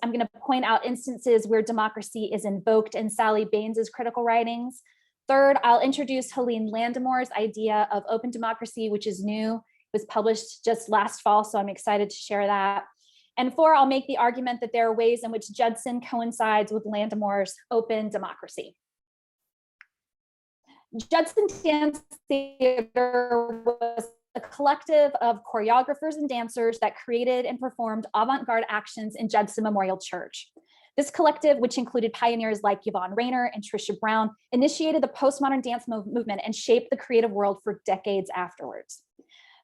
I'm going to point out instances where democracy is invoked in Sally Baines's critical writings. Third, I'll introduce Helene Landemore's idea of open democracy, which is new. It was published just last fall, so I'm excited to share that. And four, I'll make the argument that there are ways in which Judson coincides with Landemore's open democracy. Judson Dance Theater was a collective of choreographers and dancers that created and performed avant-garde actions in Judson Memorial Church. This collective, which included pioneers like Yvonne Rainer and Trisha Brown, initiated the postmodern dance movement and shaped the creative world for decades afterwards.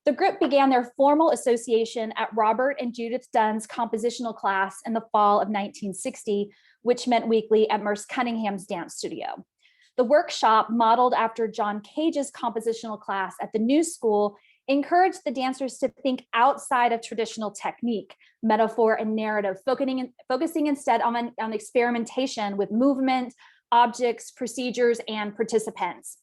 The group began their formal association at Robert and Judith Dunn's compositional class in the fall of 1960, which met weekly at Merce Cunningham's dance studio. The workshop, modeled after John Cage's compositional class at the New School, encouraged the dancers to think outside of traditional technique, metaphor, and narrative, focusing instead on experimentation with movement, objects, procedures, and participants.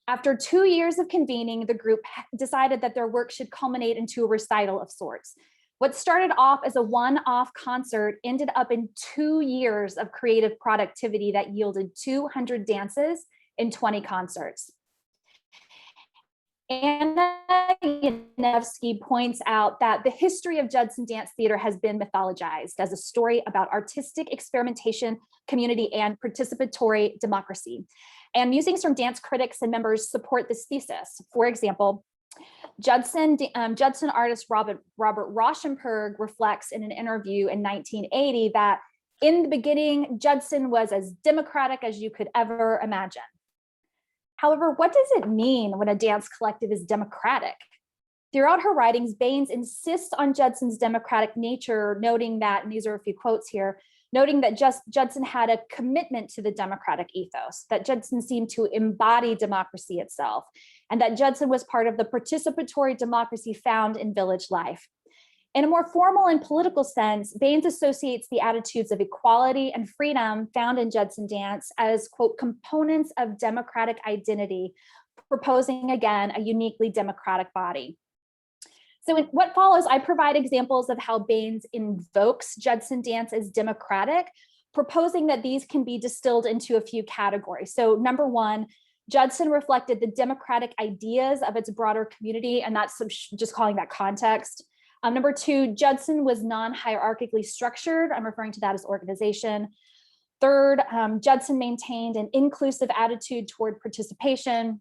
After 2 years of convening, the group decided that their work should culminate into a recital of sorts. What started off as a one-off concert ended up in 2 years of creative productivity that yielded 200 dances in 20 concerts. Anna Yanevsky points out that the history of Judson Dance Theater has been mythologized as a story about artistic experimentation, community, and participatory democracy. And musings from dance critics and members support this thesis. For example, Judson artist Robert Rauschenberg reflects in an interview in 1980 that in the beginning, Judson was as democratic as you could ever imagine. However, what does it mean when a dance collective is democratic? Throughout her writings, Baines insists on Judson's democratic nature, noting that, and these are a few quotes here, noting that Judson had a commitment to the democratic ethos, that Judson seemed to embody democracy itself, and that Judson was part of the participatory democracy found in village life. In a more formal and political sense, Baines associates the attitudes of equality and freedom found in Judson dance as, quote, components of democratic identity, proposing again a uniquely democratic body. So in what follows, I provide examples of how Baines invokes Judson dance as democratic, proposing that these can be distilled into a few categories. So number one, Judson reflected the democratic ideas of its broader community, and that's just calling that context. Number two, Judson was non-hierarchically structured. I'm referring to that as organization. Third, Judson maintained an inclusive attitude toward participation.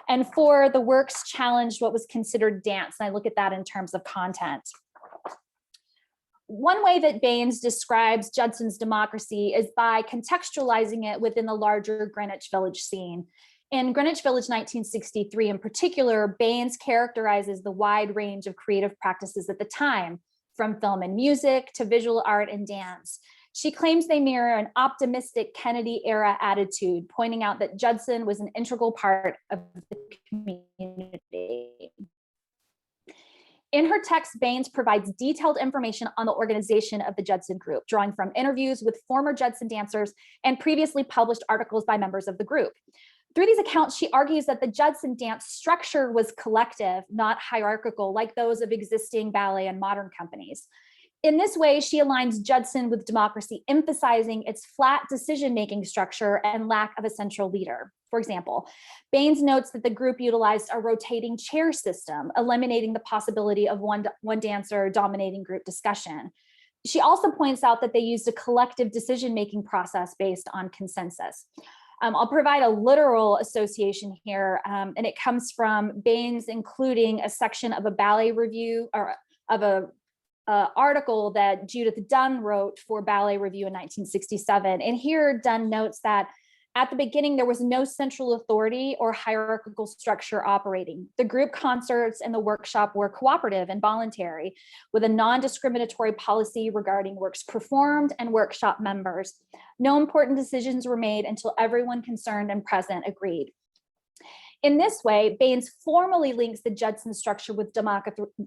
And four, the works challenged what was considered dance. And I look at that in terms of content. One way that Baines describes Judson's democracy is by contextualizing it within the larger Greenwich Village scene. In Greenwich Village 1963 in particular, Baines characterizes the wide range of creative practices at the time, from film and music to visual art and dance. She claims they mirror an optimistic Kennedy-era attitude, pointing out that Judson was an integral part of the community. In her text, Baines provides detailed information on the organization of the Judson group, drawing from interviews with former Judson dancers and previously published articles by members of the group. Through these accounts, she argues that the Judson dance structure was collective, not hierarchical, like those of existing ballet and modern companies. In this way, she aligns Judson with democracy, emphasizing its flat decision-making structure and lack of a central leader. For example, Baines notes that the group utilized a rotating chair system, eliminating the possibility of one dancer dominating group discussion. She also points out that they used a collective decision-making process based on consensus. I'll provide a literal association here, and it comes from Baines including a section of a ballet review or of a article that Judith Dunn wrote for Ballet Review in 1967. And here Dunn notes that at the beginning, there was no central authority or hierarchical structure operating. The group concerts and the workshop were cooperative and voluntary, with a non-discriminatory policy regarding works performed and workshop members. No important decisions were made until everyone concerned and present agreed. In this way, Baines formally links the Judson structure with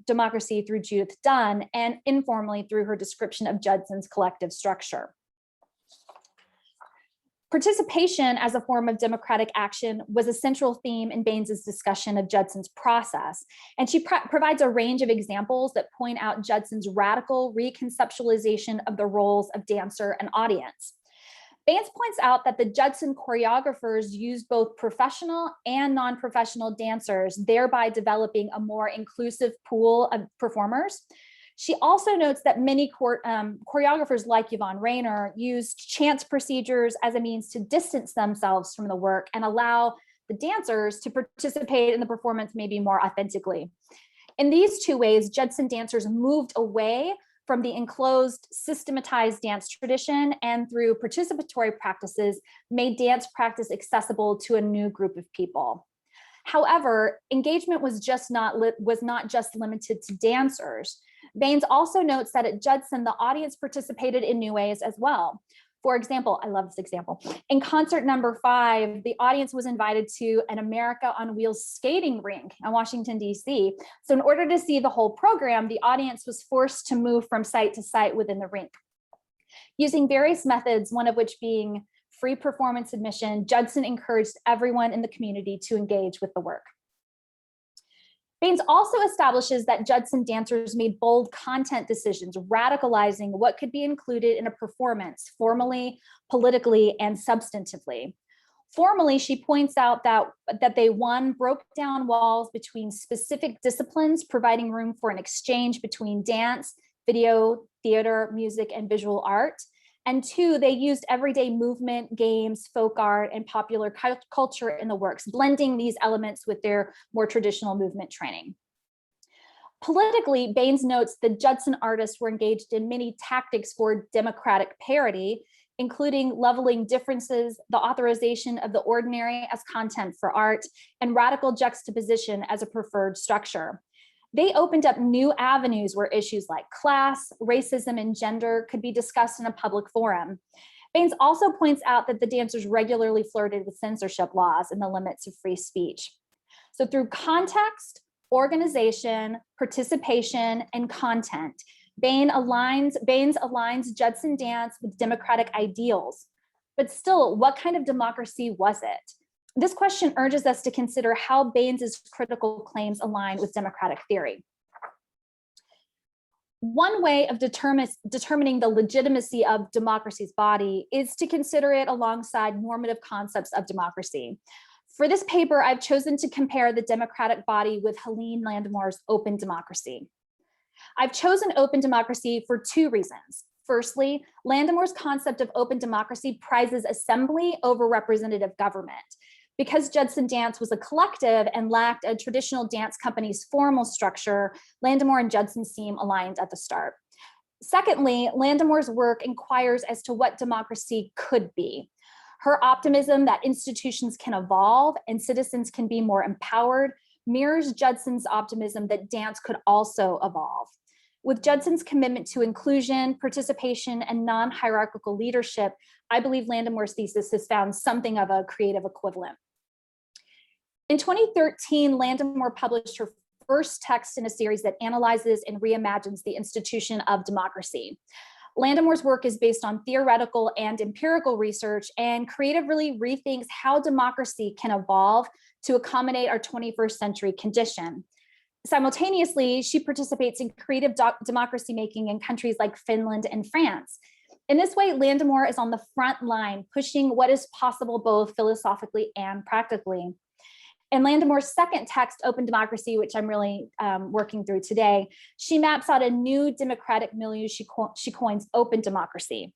democracy through Judith Dunn and informally through her description of Judson's collective structure. Participation as a form of democratic action was a central theme in Baynes's discussion of Judson's process, and she provides a range of examples that point out Judson's radical reconceptualization of the roles of dancer and audience. Baynes points out that the Judson choreographers used both professional and non-professional dancers, thereby developing a more inclusive pool of performers. She also notes that many choreographers like Yvonne Rainer used chance procedures as a means to distance themselves from the work and allow the dancers to participate in the performance maybe more authentically. In these two ways, Judson dancers moved away from the enclosed, systematized dance tradition, and through participatory practices, made dance practice accessible to a new group of people. However, engagement was not just limited to dancers. Baynes also notes that at Judson, the audience participated in new ways as well. For example, I love this example. In concert number 5, the audience was invited to an America on Wheels skating rink in Washington, D.C. So in order to see the whole program, the audience was forced to move from site to site within the rink. Using various methods, one of which being free performance admission, Judson encouraged everyone in the community to engage with the work. Baynes also establishes that Judson dancers made bold content decisions, radicalizing what could be included in a performance formally, politically, and substantively. Formally, she points out that they, one, broke down walls between specific disciplines, providing room for an exchange between dance, video, theater, music, and visual art. And 2, they used everyday movement, games, folk art, and popular culture in the works, blending these elements with their more traditional movement training. Politically, Baynes notes the Judson artists were engaged in many tactics for democratic parity, including leveling differences, the authorization of the ordinary as content for art, and radical juxtaposition as a preferred structure. They opened up new avenues where issues like class, racism, and gender could be discussed in a public forum. Baynes also points out that the dancers regularly flirted with censorship laws and the limits of free speech. So through context, organization, participation, and content, Baynes aligns Judson dance with democratic ideals. But still, what kind of democracy was it? This question urges us to consider how Baynes's critical claims align with democratic theory. One way of determining the legitimacy of democracy's body is to consider it alongside normative concepts of democracy. For this paper, I've chosen to compare the democratic body with Helene Landemore's open democracy. I've chosen open democracy for 2 reasons. Firstly, Landemore's concept of open democracy prizes assembly over representative government. Because Judson dance was a collective and lacked a traditional dance company's formal structure, Landemore and Judson seem aligned at the start. Secondly, Landemore's work inquires as to what democracy could be. Her optimism that institutions can evolve and citizens can be more empowered mirrors Judson's optimism that dance could also evolve. With Judson's commitment to inclusion, participation, and non-hierarchical leadership, I believe Landemore's thesis has found something of a creative equivalent. In 2013, Landemore published her first text in a series that analyzes and reimagines the institution of democracy. Landemore's work is based on theoretical and empirical research and creatively rethinks how democracy can evolve to accommodate our 21st century condition. Simultaneously, she participates in creative democracy making in countries like Finland and France. In this way, Landemore is on the front line, pushing what is possible both philosophically and practically. In Landemore's second text, Open Democracy, which I'm really working through today, she maps out a new democratic milieu she coins open democracy.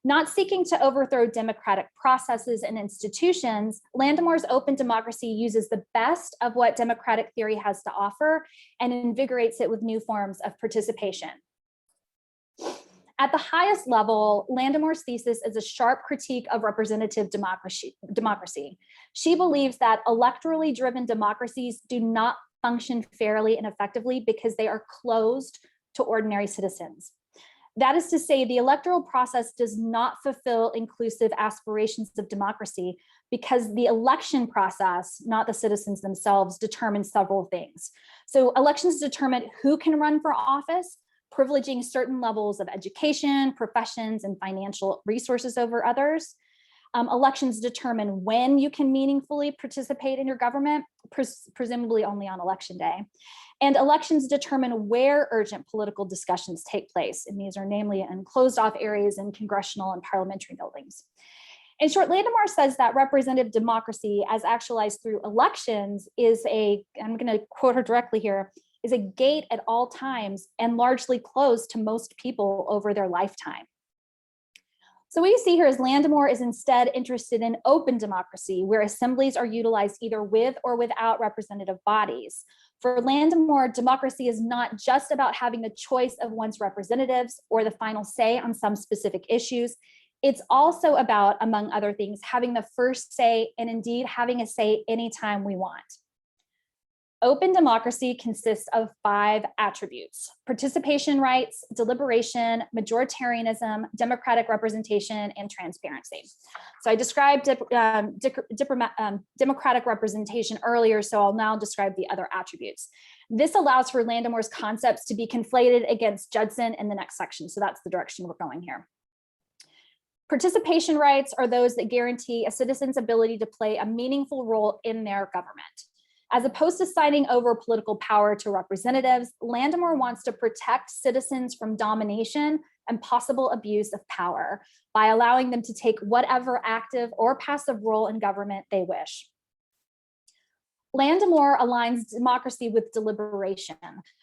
Not seeking to overthrow democratic processes and institutions, Landemore's open democracy uses the best of what democratic theory has to offer and invigorates it with new forms of participation. At the highest level, Landemore's thesis is a sharp critique of representative democracy. She believes that electorally driven democracies do not function fairly and effectively because they are closed to ordinary citizens. That is to say, the electoral process does not fulfill inclusive aspirations of democracy because the election process, not the citizens themselves, determines several things. So elections determine who can run for office, privileging certain levels of education, professions, and financial resources over others. Elections determine when you can meaningfully participate in your government, presumably only on election day. And elections determine where urgent political discussions take place. And these are namely in closed off areas in congressional and parliamentary buildings. In short, Landemore says that representative democracy as actualized through elections is I'm going to quote her directly here, is a gate at all times and largely closed to most people over their lifetime. So what you see here is Landemore is instead interested in open democracy, where assemblies are utilized either with or without representative bodies. For Landemore, democracy is not just about having the choice of one's representatives or the final say on some specific issues. It's also about, among other things, having the first say and indeed having a say anytime we want. Open democracy consists of 5 attributes: participation rights, deliberation, majoritarianism, democratic representation, and transparency. So I described democratic representation earlier, so I'll now describe the other attributes. This allows for Landemore's concepts to be conflated against Judson in the next section, so that's the direction we're going here. Participation rights are those that guarantee a citizen's ability to play a meaningful role in their government. As opposed to signing over political power to representatives, Landemore wants to protect citizens from domination and possible abuse of power by allowing them to take whatever active or passive role in government they wish. Landemore aligns democracy with deliberation.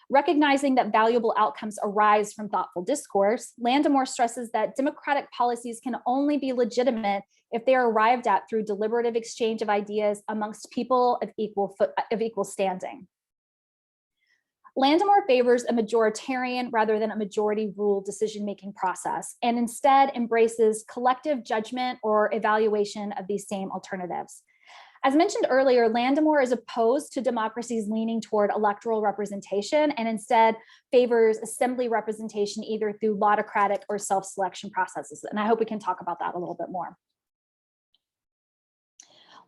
Recognizing that valuable outcomes arise from thoughtful discourse, Landemore stresses that democratic policies can only be legitimate if they are arrived at through deliberative exchange of ideas amongst people of equal standing. Landemore favors a majoritarian rather than a majority rule decision-making process, and instead embraces collective judgment or evaluation of these same alternatives. As mentioned earlier, Landemore is opposed to democracies leaning toward electoral representation and instead favors assembly representation either through laudocratic or self-selection processes. And I hope we can talk about that a little bit more.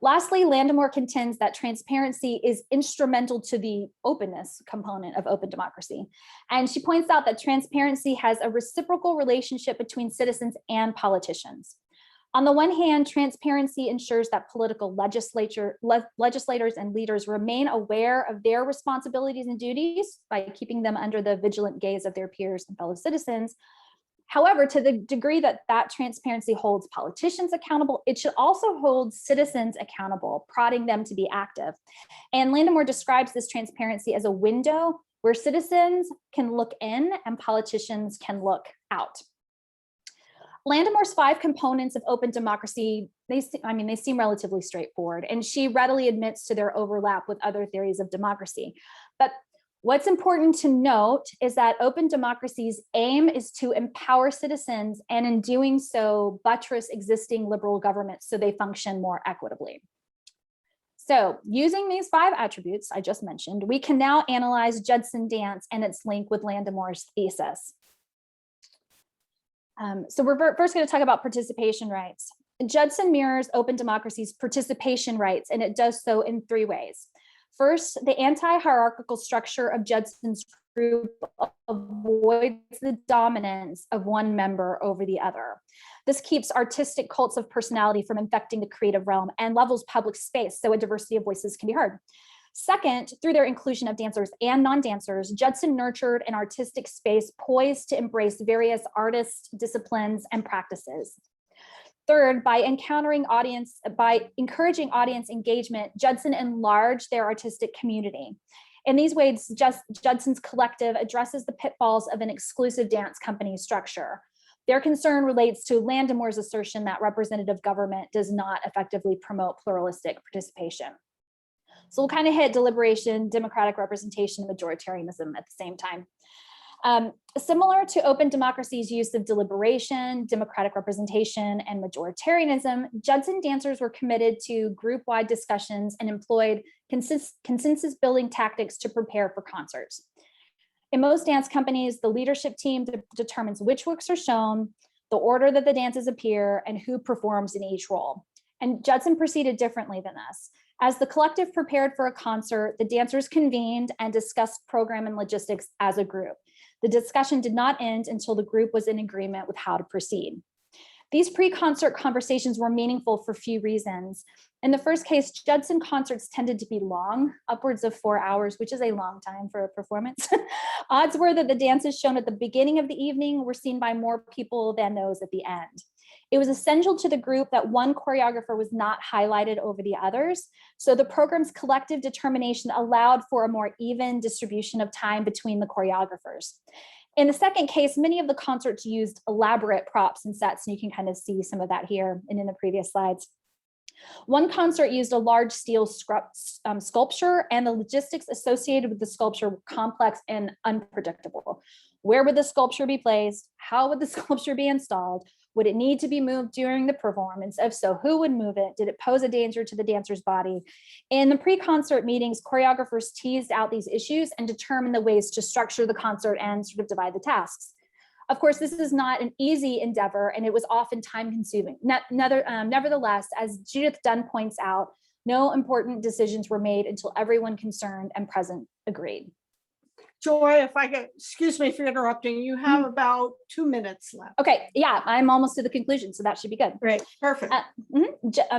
Lastly, Landemore contends that transparency is instrumental to the openness component of open democracy. And she points out that transparency has a reciprocal relationship between citizens and politicians. On the one hand, transparency ensures that political legislators and leaders remain aware of their responsibilities and duties by keeping them under the vigilant gaze of their peers and fellow citizens. However, to the degree that that transparency holds politicians accountable, it should also hold citizens accountable, prodding them to be active. And Landemore describes this transparency as a window where citizens can look in and politicians can look out. Landemore's 5 components of open democracy, they seem relatively straightforward, and she readily admits to their overlap with other theories of democracy. But what's important to note is that open democracy's aim is to empower citizens, and in doing so, buttress existing liberal governments so they function more equitably. So using these 5 attributes I just mentioned, we can now analyze Judson dance and its link with Landemore's thesis. So we're first going to talk about participation rights. Judson mirrors open democracy's participation rights, and it does so in 3 ways. First, the anti-hierarchical structure of Judson's group avoids the dominance of one member over the other. This keeps artistic cults of personality from infecting the creative realm and levels public space so a diversity of voices can be heard. Second, through their inclusion of dancers and non-dancers, Judson nurtured an artistic space poised to embrace various artists, disciplines, and practices. Third, by encouraging audience engagement, Judson enlarged their artistic community. In these ways, Judson's collective addresses the pitfalls of an exclusive dance company structure. Their concern relates to Landemore's assertion that representative government does not effectively promote pluralistic participation. So we'll kind of hit deliberation, democratic representation, and majoritarianism at the same time. Similar to open democracy's use of deliberation, democratic representation, and majoritarianism, Judson dancers were committed to group-wide discussions and employed consensus-building tactics to prepare for concerts. In most dance companies, the leadership team determines which works are shown, the order that the dances appear, and who performs in each role. And Judson proceeded differently than this. As the collective prepared for a concert, the dancers convened and discussed program and logistics as a group. The discussion did not end until the group was in agreement with how to proceed. These pre-concert conversations were meaningful for a few reasons. In the first case, Judson concerts tended to be long, upwards of 4 hours, which is a long time for a performance. Odds were that the dances shown at the beginning of the evening were seen by more people than those at the end. It was essential to the group that one choreographer was not highlighted over the others. So the program's collective determination allowed for a more even distribution of time between the choreographers. In the second case, many of the concerts used elaborate props and sets, and you can kind of see some of that here and in the previous slides. One concert used a large steel sculpture, and the logistics associated with the sculpture were complex and unpredictable. Where would the sculpture be placed? How would the sculpture be installed? Would it need to be moved during the performance? If so, who would move it? Did it pose a danger to the dancer's body? In the pre-concert meetings, choreographers teased out these issues and determined the ways to structure the concert and sort of divide the tasks. Of course, this is not an easy endeavor, and it was often time-consuming. Nevertheless, as Judith Dunn points out, no important decisions were made until everyone concerned and present agreed. Joy, if I could, excuse me for interrupting, you have about 2 minutes left. Okay, yeah, I'm almost to the conclusion, so that should be good. Great, perfect.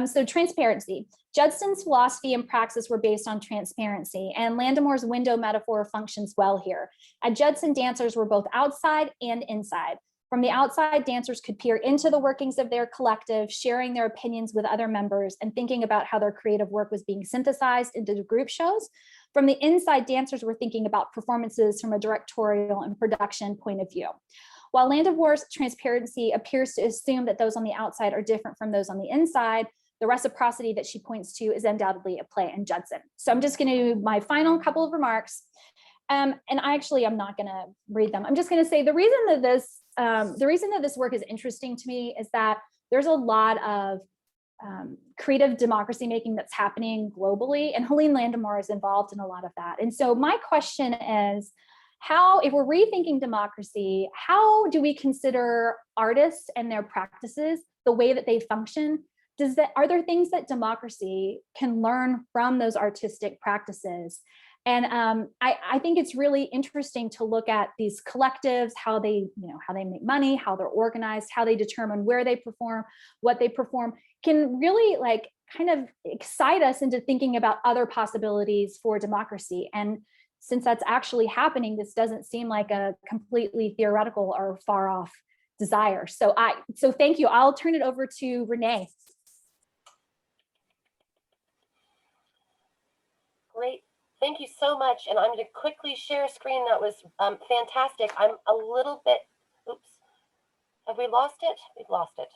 So transparency. Judson's philosophy and praxis were based on transparency, and Landemore's window metaphor functions well here. At Judson, dancers were both outside and inside. From the outside, dancers could peer into the workings of their collective, sharing their opinions with other members and thinking about how their creative work was being synthesized into the group shows. From the inside, dancers were thinking about performances from a directorial and production point of view. While Landemore's transparency appears to assume that those on the outside are different from those on the inside, the reciprocity that she points to is undoubtedly at play in Judson. So I'm just going to do my final couple of remarks. And I'm not going to read them. I'm just going to say the reason that this work is interesting to me is that there's a lot of creative democracy making that's happening globally, and Helene Landemore is involved in a lot of that. And so my question is, if we're rethinking democracy, how do we consider artists and their practices, the way that they function? Are there things that democracy can learn from those artistic practices? And I think it's really interesting to look at these collectives, how they make money, how they're organized, how they determine where they perform, what they perform, can really kind of excite us into thinking about other possibilities for democracy. And since that's actually happening, this doesn't seem like a completely theoretical or far off desire. So thank you. I'll turn it over to Renee. Great. Thank you so much. And I'm going to quickly share a screen. That was fantastic. I'm a little bit, oops, have we lost it? We've lost it.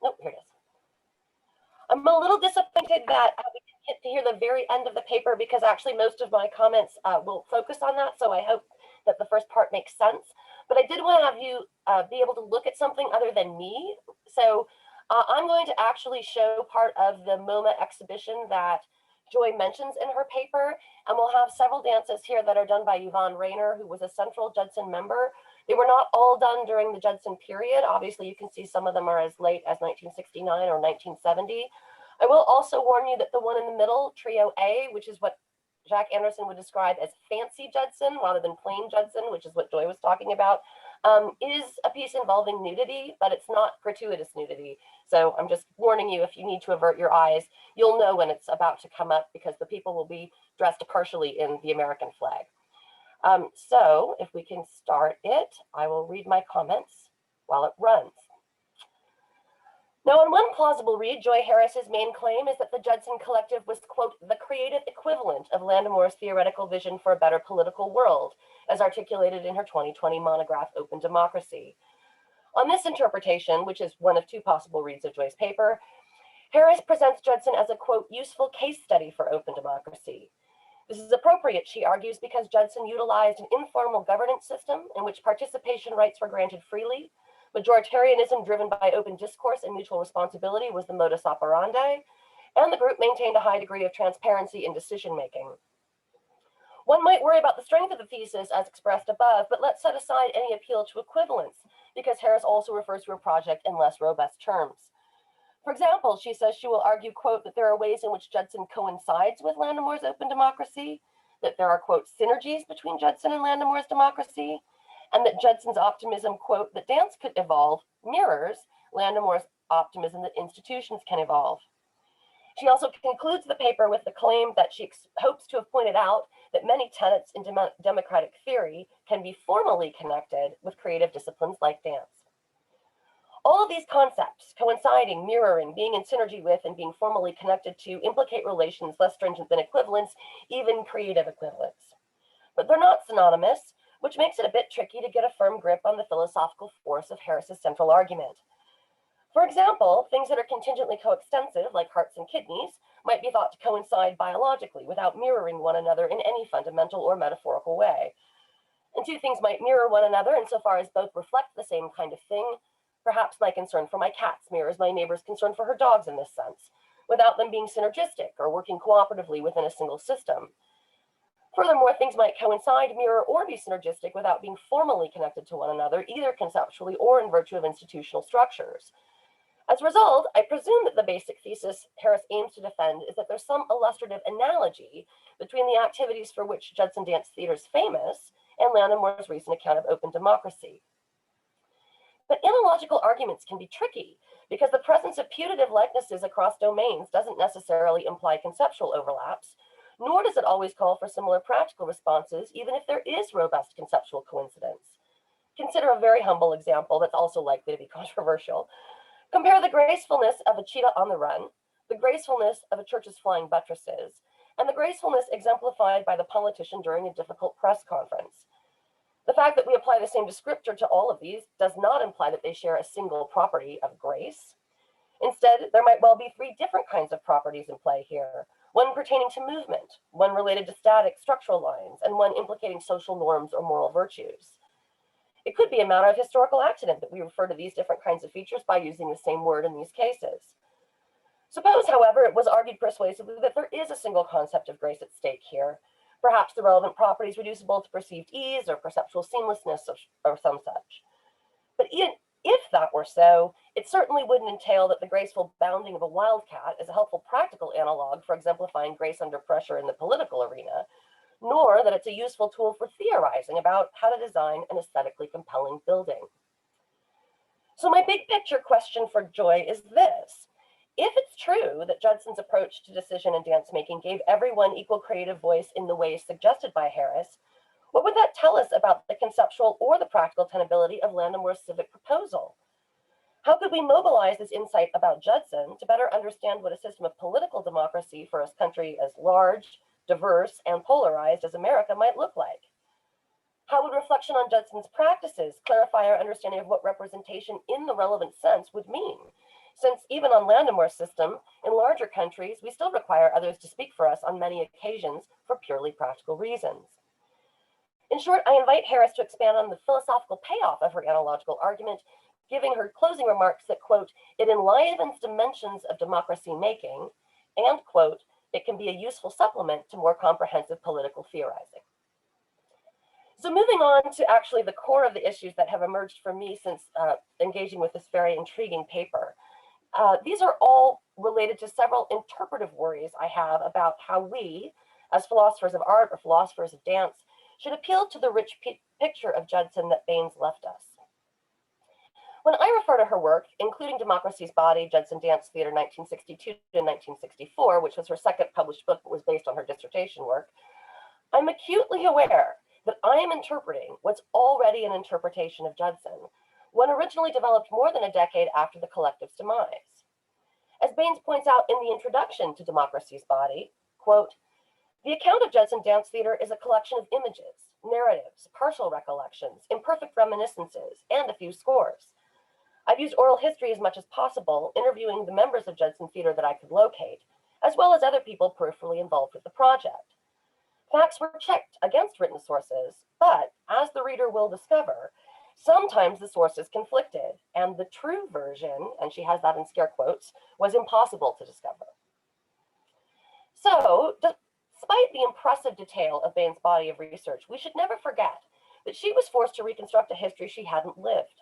Nope, here it is. I'm a little disappointed that we didn't get to hear the very end of the paper, because actually most of my comments will focus on that. So I hope that the first part makes sense. But I did want to have you be able to look at something other than me. So I'm going to actually show part of the MoMA exhibition that Joy mentions in her paper, and we'll have several dances here that are done by Yvonne Rayner, who was a central Judson member. They were not all done during the Judson period. Obviously, you can see some of them are as late as 1969 or 1970. I will also warn you that the one in the middle, Trio A, which is what Jack Anderson would describe as fancy Judson rather than plain Judson, which is what Joy was talking about, is a piece involving nudity, but it's not gratuitous nudity. So I'm just warning you, if you need to avert your eyes, you'll know when it's about to come up, because the people will be dressed partially in the American flag. So if we can start it, I will read my comments while it runs. Now, in one plausible read, Joy Harris's main claim is that the Judson Collective was, quote, the creative equivalent of Landemore's theoretical vision for a better political world, as articulated in her 2020 monograph, Open Democracy. On this interpretation, which is one of two possible reads of Joy's paper, Harris presents Judson as a, quote, useful case study for open democracy. This is appropriate, she argues, because Judson utilized an informal governance system in which participation rights were granted freely. Majoritarianism driven by open discourse and mutual responsibility was the modus operandi, and the group maintained a high degree of transparency in decision-making. One might worry about the strength of the thesis as expressed above, but let's set aside any appeal to equivalence, because Harris also refers to her project in less robust terms. For example, she says she will argue, quote, that there are ways in which Judson coincides with Landemore's open democracy, that there are, quote, synergies between Judson and Landemore's democracy, and that Judson's optimism, quote, that dance could evolve mirrors Landemore's optimism that institutions can evolve. She also concludes the paper with the claim that she hopes to have pointed out that many tenets in democratic theory can be formally connected with creative disciplines like dance. All of these concepts, coinciding, mirroring, being in synergy with, and being formally connected to, implicate relations less stringent than equivalence, even creative equivalence. But they're not synonymous, which makes it a bit tricky to get a firm grip on the philosophical force of Harris's central argument. For example, things that are contingently coextensive, like hearts and kidneys, might be thought to coincide biologically without mirroring one another in any fundamental or metaphorical way. And two things might mirror one another insofar as both reflect the same kind of thing. Perhaps my concern for my cats mirrors my neighbor's concern for her dogs in this sense, without them being synergistic or working cooperatively within a single system. Furthermore, things might coincide, mirror, or be synergistic without being formally connected to one another, either conceptually or in virtue of institutional structures. As a result, I presume that the basic thesis Harris aims to defend is that there's some illustrative analogy between the activities for which Judson Dance Theater is famous and Landemore's recent account of open democracy. But analogical arguments can be tricky because the presence of putative likenesses across domains doesn't necessarily imply conceptual overlaps, nor does it always call for similar practical responses, even if there is robust conceptual coincidence. Consider a very humble example that's also likely to be controversial. Compare the gracefulness of a cheetah on the run, the gracefulness of a church's flying buttresses, and the gracefulness exemplified by the politician during a difficult press conference. The fact that we apply the same descriptor to all of these does not imply that they share a single property of grace. Instead, there might well be three different kinds of properties in play here, one pertaining to movement, one related to static structural lines, and one implicating social norms or moral virtues. It could be a matter of historical accident that we refer to these different kinds of features by using the same word in these cases. Suppose, however, it was argued persuasively that there is a single concept of grace at stake here, perhaps the relevant properties reducible to perceived ease or perceptual seamlessness or some such. But even if that were so, it certainly wouldn't entail that the graceful bounding of a wildcat is a helpful practical analog for exemplifying grace under pressure in the political arena, nor that it's a useful tool for theorizing about how to design an aesthetically compelling building. So my big picture question for Joy is this. If it's true that Judson's approach to decision and dance making gave everyone equal creative voice in the ways suggested by Harris, what would that tell us about the conceptual or the practical tenability of Landemore's civic proposal? How could we mobilize this insight about Judson to better understand what a system of political democracy for a country as large, diverse, and polarized as America might look like? How would reflection on Judson's practices clarify our understanding of what representation in the relevant sense would mean? Since even on Landemore's system, in larger countries, we still require others to speak for us on many occasions for purely practical reasons. In short, I invite Harris to expand on the philosophical payoff of her analogical argument, giving her closing remarks that, quote, it enlivens dimensions of democracy making, and, quote, it can be a useful supplement to more comprehensive political theorizing. So moving on to actually the core of the issues that have emerged for me since engaging with this very intriguing paper. These are all related to several interpretive worries I have about how we, as philosophers of art or philosophers of dance, should appeal to the rich picture of Judson that Baines left us. When I refer to her work, including Democracy's Body, Judson Dance Theater 1962 to 1964, which was her second published book but was based on her dissertation work, I'm acutely aware that I am interpreting what's already an interpretation of Judson, one originally developed more than a decade after the collective's demise. As Baines points out in the introduction to Democracy's Body, quote, the account of Judson Dance Theater is a collection of images, narratives, partial recollections, imperfect reminiscences, and a few scores. I've used oral history as much as possible, interviewing the members of Judson Theater that I could locate, as well as other people peripherally involved with the project. Facts were checked against written sources, but as the reader will discover, sometimes the sources conflicted, and the true version, and she has that in scare quotes, was impossible to discover. So, despite the impressive detail of Baines' body of research, we should never forget that she was forced to reconstruct a history she hadn't lived.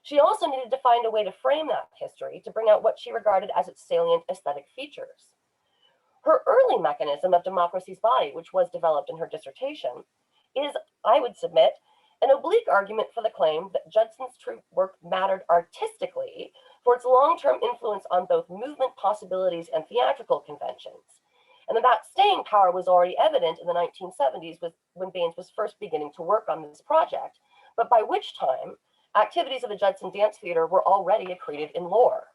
She also needed to find a way to frame that history to bring out what she regarded as its salient aesthetic features. Her early mechanism of Democracy's Body, which was developed in her dissertation, is, I would submit, an oblique argument for the claim that Judson's true work mattered artistically for its long-term influence on both movement possibilities and theatrical conventions. And that staying power was already evident in the 1970s when Baines was first beginning to work on this project, but by which time activities of the Judson Dance Theater were already accreted in lore.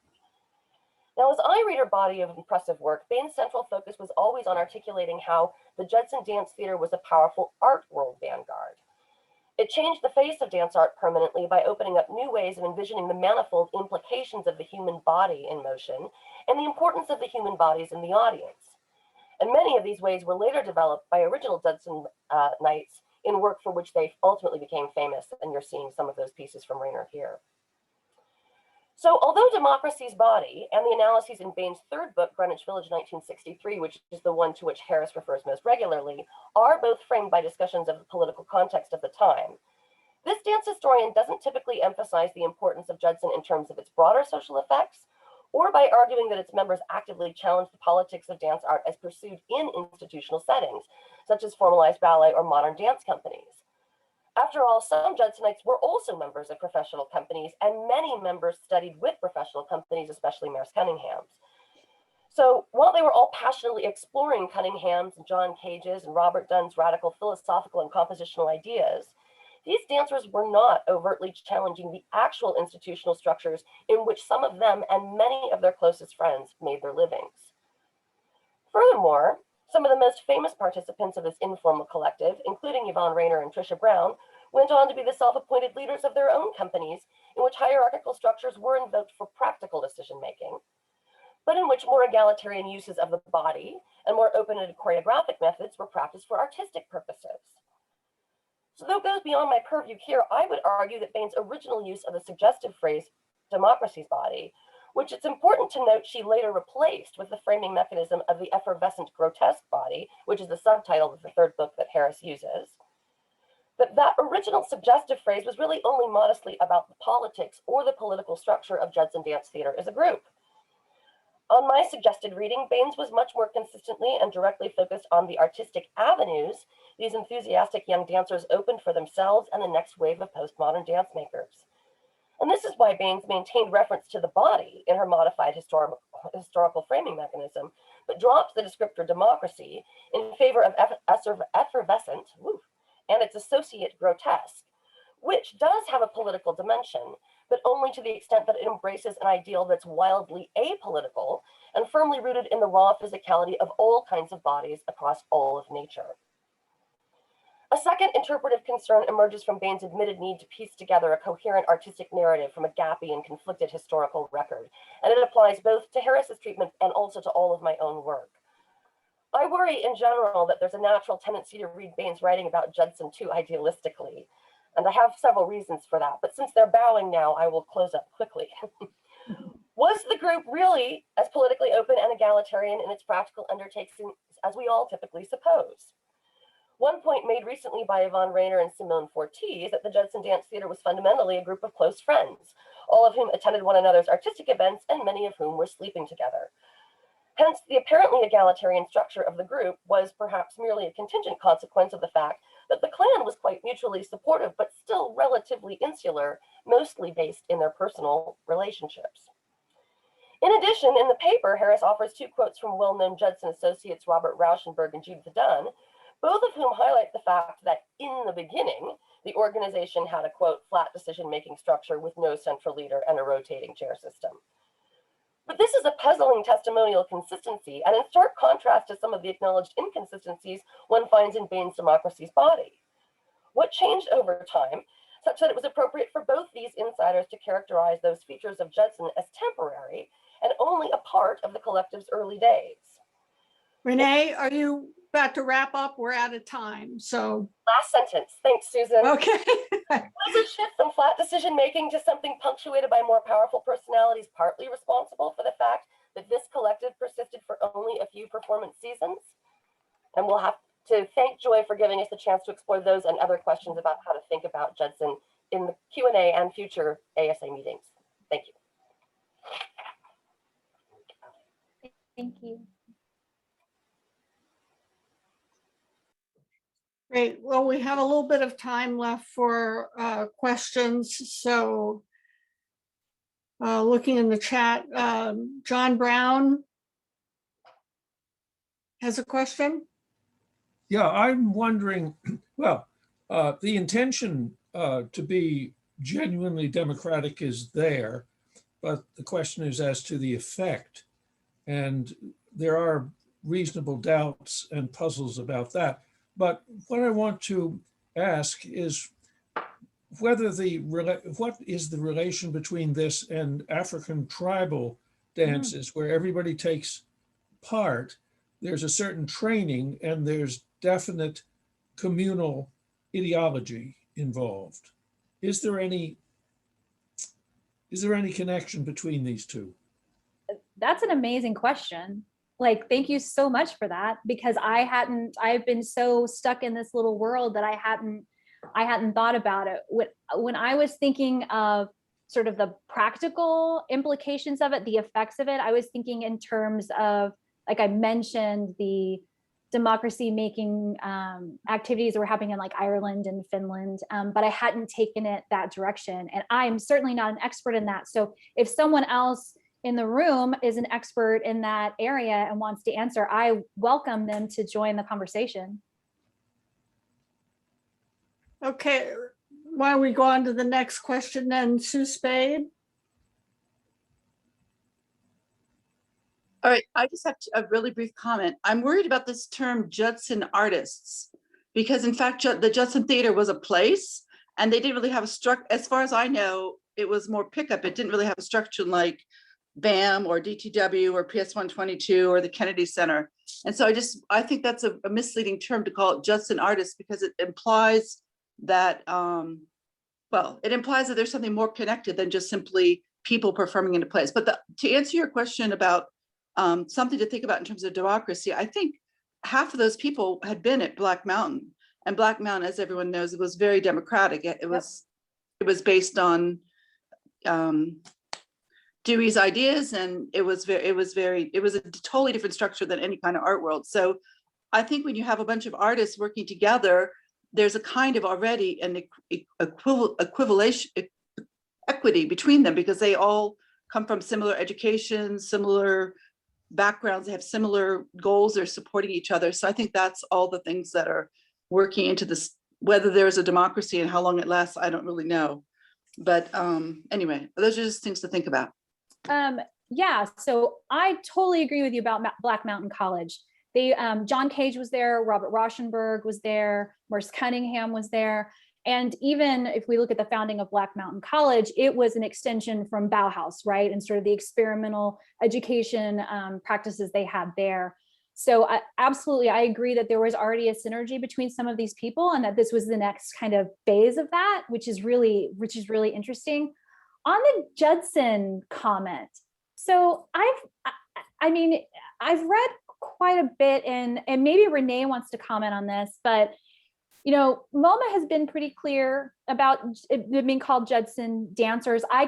Now, as I read her body of impressive work, Baines' central focus was always on articulating how the Judson Dance Theater was a powerful art world vanguard. It changed the face of dance art permanently by opening up new ways of envisioning the manifold implications of the human body in motion and the importance of the human bodies in the audience. And many of these ways were later developed by original Judson Knights in work for which they ultimately became famous, and you're seeing some of those pieces from Rayner here. So although Democracy's Body and the analyses in Baines' third book, Greenwich Village 1963, which is the one to which Harris refers most regularly, are both framed by discussions of the political context of the time, this dance historian doesn't typically emphasize the importance of Judson in terms of its broader social effects, or by arguing that its members actively challenge the politics of dance art as pursued in institutional settings, such as formalized ballet or modern dance companies. After all, some Judsonites were also members of professional companies, and many members studied with professional companies, especially Maris Cunningham's. So while they were all passionately exploring Cunningham's and John Cage's and Robert Dunn's radical philosophical and compositional ideas, these dancers were not overtly challenging the actual institutional structures in which some of them and many of their closest friends made their livings. Furthermore, some of the most famous participants of this informal collective, including Yvonne Rayner and Tricia Brown, went on to be the self-appointed leaders of their own companies in which hierarchical structures were invoked for practical decision-making, but in which more egalitarian uses of the body and more open-ended choreographic methods were practiced for artistic purposes. So though it goes beyond my purview here, I would argue that Baines' original use of the suggestive phrase, democracy's body, which it's important to note she later replaced with the framing mechanism of the effervescent grotesque body, which is the subtitle of the third book that Harris uses. But that original suggestive phrase was really only modestly about the politics or the political structure of Judson Dance Theater as a group. On my suggested reading, Baines was much more consistently and directly focused on the artistic avenues these enthusiastic young dancers opened for themselves and the next wave of postmodern dance makers. And this is why Baines maintained reference to the body in her modified historical framing mechanism, but dropped the descriptor democracy in favor of effervescent and its associate grotesque, which does have a political dimension, but only to the extent that it embraces an ideal that's wildly apolitical and firmly rooted in the raw physicality of all kinds of bodies across all of nature. A second interpretive concern emerges from Baines' admitted need to piece together a coherent artistic narrative from a gappy and conflicted historical record, and it applies both to Harris's treatment and also to all of my own work. I worry in general that there's a natural tendency to read Baines' writing about Judson too idealistically, and I have several reasons for that, but since they're bowing now, I will close up quickly. Was the group really as politically open and egalitarian in its practical undertakings as we all typically suppose? One point made recently by Yvonne Rayner and Simone Forti is that the Judson Dance Theater was fundamentally a group of close friends, all of whom attended one another's artistic events and many of whom were sleeping together. Hence, the apparently egalitarian structure of the group was perhaps merely a contingent consequence of the fact that the clan was quite mutually supportive, but still relatively insular, mostly based in their personal relationships. In addition, in the paper, Harris offers two quotes from well-known Judson associates Robert Rauschenberg and Judith Dunn, both of whom highlight the fact that in the beginning, the organization had a, quote, flat decision-making structure with no central leader and a rotating chair system. But this is a puzzling testimonial consistency and in stark contrast to some of the acknowledged inconsistencies one finds in Baines' Democracy's Body. What changed over time, such that it was appropriate for both these insiders to characterize those features of Judson as temporary and only a part of the collective's early days? Renee, are you about to wrap up? We're out of time, so. Last sentence. Thanks, Susan. Okay. Was a shift from flat decision-making to something punctuated by more powerful personalities partly responsible for the fact that this collective persisted for only a few performance seasons? And we'll have to thank Joy for giving us the chance to explore those and other questions about how to think about Judson in the Q&A and future ASA meetings. Thank you. Thank you. Great. Well, we have a little bit of time left for questions. So Looking in the chat, John Brown has a question. Yeah, I'm wondering, well, the intention to be genuinely democratic is there, but the question is as to the effect. And there are reasonable doubts and puzzles about that. But what I want to ask is whether what is the relation between this and African tribal dances where everybody takes part, there's a certain training and there's definite communal ideology involved. Is there any connection between these two? That's an amazing question. Like, thank you so much for that, because I've been so stuck in this little world that I hadn't thought about it. When I was thinking of sort of the practical implications of it, the effects of it, I was thinking in terms of, like I mentioned, the democracy making activities that were happening in like Ireland and Finland, but I hadn't taken it that direction. And I'm certainly not an expert in that. So if someone else in the room is an expert in that area and wants to answer, I welcome them to join the conversation. Okay, why don't we go on to the next question then, Sue Spade? All right, I just have a really brief comment. I'm worried about this term Judson artists, because in fact, the Judson Theater was a place and they didn't really have a structure. As far as I know, it was more pickup. It didn't really have a structure like BAM or DTW or PS 122 or the Kennedy Center. And so I think that's a misleading term to call it Judson artists, because it implies that, it implies that there's something more connected than just simply people performing in a place. But to answer your question about something to think about in terms of democracy, I think half of those people had been at Black Mountain, and Black Mountain, as everyone knows, it was very democratic. It was based on Dewey's ideas, and it was a totally different structure than any kind of art world. So I think when you have a bunch of artists working together, there's a kind of already an equity between them, because they all come from similar education, similar backgrounds, they have similar goals, they're supporting each other. So I think that's all the things that are working into this. Whether there's a democracy and how long it lasts, I don't really know. But anyway, those are just things to think about. Yeah, so I totally agree with you about Black Mountain College. They, John Cage was there, Robert Rauschenberg was there, Maurice Cunningham was there. And even if we look at the founding of Black Mountain College, it was an extension from Bauhaus, right? And sort of the experimental education practices they had there. So absolutely, I agree that there was already a synergy between some of these people, and that this was the next kind of phase of that, which is really interesting. On the Judson comment, so I've read quite a bit, and maybe Renee wants to comment on this, but you know, MoMA has been pretty clear about it being called Judson dancers. I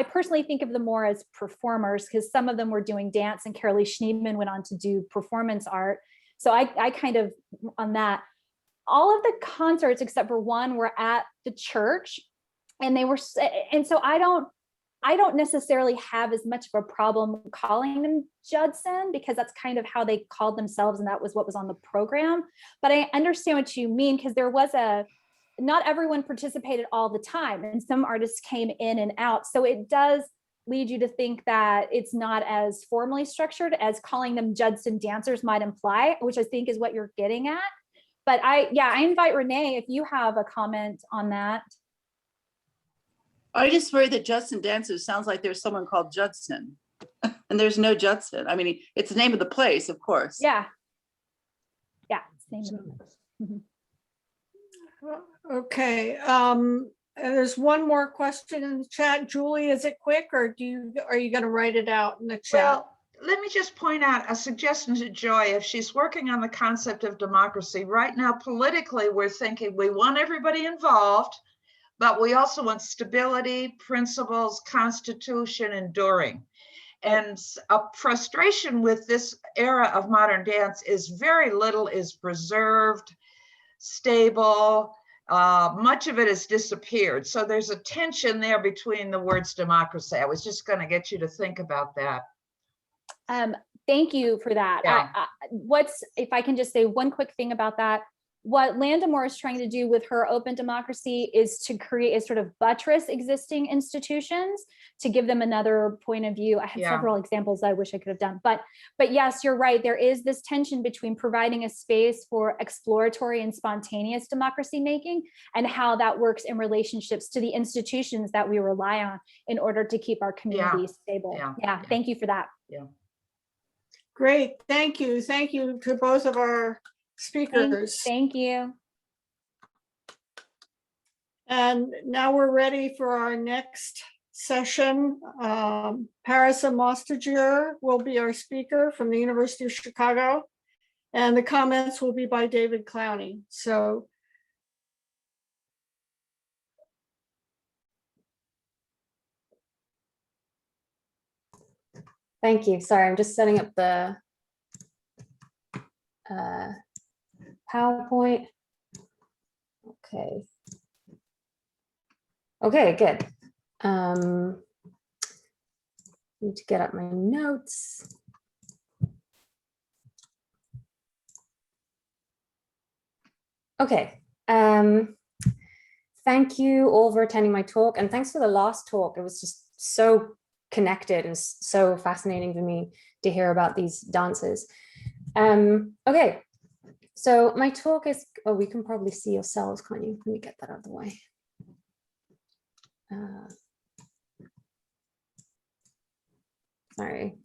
personally think of them more as performers, because some of them were doing dance, and Carolee Schneeman went on to do performance art. So I kind of on that. All of the concerts except for one were at the church, and so I don't necessarily have as much of a problem calling them Judson, because that's kind of how they called themselves, and that was what was on the program. But I understand what you mean, because there was not everyone participated all the time, and some artists came in and out. So it does lead you to think that it's not as formally structured as calling them Judson dancers might imply, which I think is what you're getting at. But I invite Renee if you have a comment on that. I just worry that Judson dancers sounds like there's someone called Judson, and there's no Judson. I mean, it's the name of the place, of course. Yeah. It's the name of the place. Mm-hmm. Okay, there's one more question in the chat. Julie, is it quick, or are you going to write it out in the chat? Well, let me just point out a suggestion to Joy. If she's working on the concept of democracy right now, politically, we're thinking we want everybody involved, but we also want stability, principles, constitution, enduring. And a frustration with this era of modern dance is very little is preserved, stable. much of it has disappeared. So there's a tension there between the words democracy. I was just going to get you to think about that. Thank you for that. Yeah. If I can just say one quick thing about that, what Landemore is trying to do with her open democracy is to create a sort of buttress existing institutions to give them another point of view. I have several examples I wish I could have done, but yes, you're right. There is this tension between providing a space for exploratory and spontaneous democracy making and how that works in relationships to the institutions that we rely on in order to keep our communities stable. Yeah, thank you for that. Yeah. Great, thank you. Thank you to both of our speakers. Thank you. And now we're ready for our next session. Parisa Mostagier will be our speaker from the University of Chicago, and the comments will be by David Clowney. So thank you. Sorry, I'm just setting up the PowerPoint. Okay. Okay, good. Need to get up my notes. Okay. Thank you all for attending my talk, and thanks for the last talk. It was just so connected and so fascinating for me to hear about these dances. Okay, so my talk is, oh, we can probably see yourselves, can't you? Let me get that out of the way. Sorry.